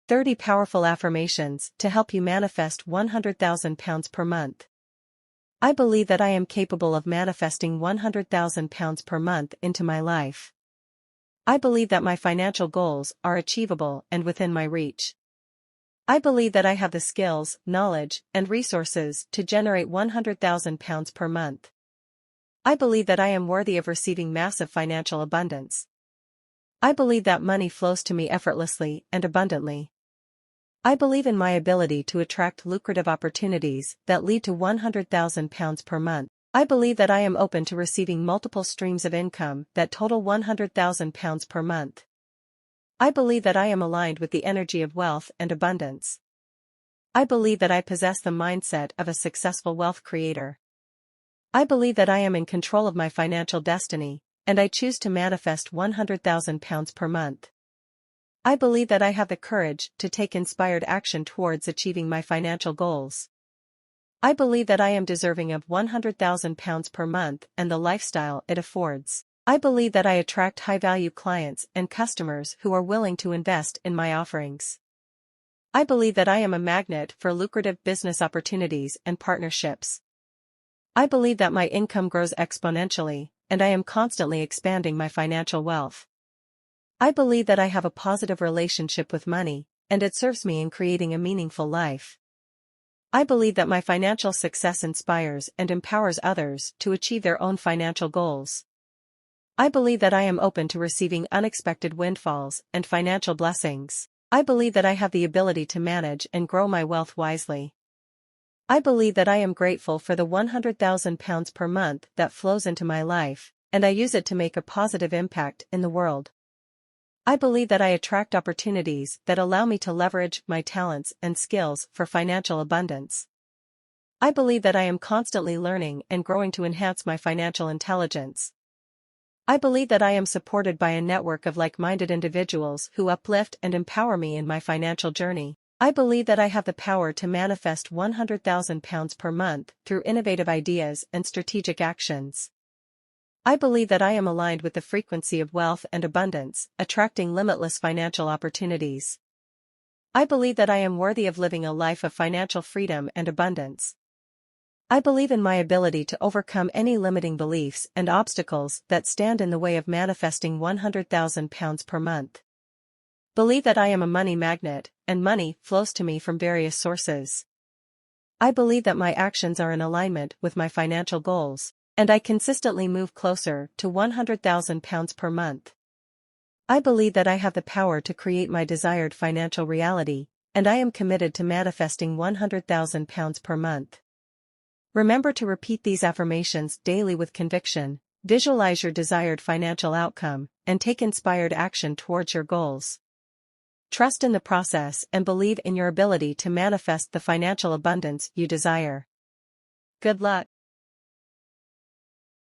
30 powerful affirmations to help you manifest £100,000 per month. I believe that I am capable of manifesting £100,000 per month into my life. I believe that my financial goals are achievable and within my reach. I believe that I have the skills, knowledge, and resources to generate £100,000 per month. I believe that I am worthy of receiving massive financial abundance. I believe that money flows to me effortlessly and abundantly. I believe in my ability to attract lucrative opportunities that lead to £100,000 per month. I believe that I am open to receiving multiple streams of income that total £100,000 per month. I believe that I am aligned with the energy of wealth and abundance. I believe that I possess the mindset of a successful wealth creator. I believe that I am in control of my financial destiny, and I choose to manifest £100,000 per month. I believe that I have the courage to take inspired action towards achieving my financial goals. I believe that I am deserving of £100,000 per month and the lifestyle it affords. I believe that I attract high-value clients and customers who are willing to invest in my offerings. I believe that I am a magnet for lucrative business opportunities and partnerships. I believe that my income grows exponentially, and I am constantly expanding my financial wealth. I believe that I have a positive relationship with money, and it serves me in creating a meaningful life. I believe that my financial success inspires and empowers others to achieve their own financial goals. I believe that I am open to receiving unexpected windfalls and financial blessings. I believe that I have the ability to manage and grow my wealth wisely. I believe that I am grateful for the £100,000 per month that flows into my life, and I use it to make a positive impact in the world. I believe that I attract opportunities that allow me to leverage my talents and skills for financial abundance. I believe that I am constantly learning and growing to enhance my financial intelligence. I believe that I am supported by a network of like-minded individuals who uplift and empower me in my financial journey. I believe that I have the power to manifest £100,000 per month through innovative ideas and strategic actions. I believe that I am aligned with the frequency of wealth and abundance, attracting limitless financial opportunities. I believe that I am worthy of living a life of financial freedom and abundance. I believe in my ability to overcome any limiting beliefs and obstacles that stand in the way of manifesting £100,000 per month. Believe that I am a money magnet, and money flows to me from various sources. I believe that my actions are in alignment with my financial goals, and I consistently move closer to £100,000 per month. I believe that I have the power to create my desired financial reality, and I am committed to manifesting £100,000 per month. Remember to repeat these affirmations daily with conviction, visualize your desired financial outcome, and take inspired action towards your goals. Trust in the process and believe in your ability to manifest the financial abundance you desire. Good luck.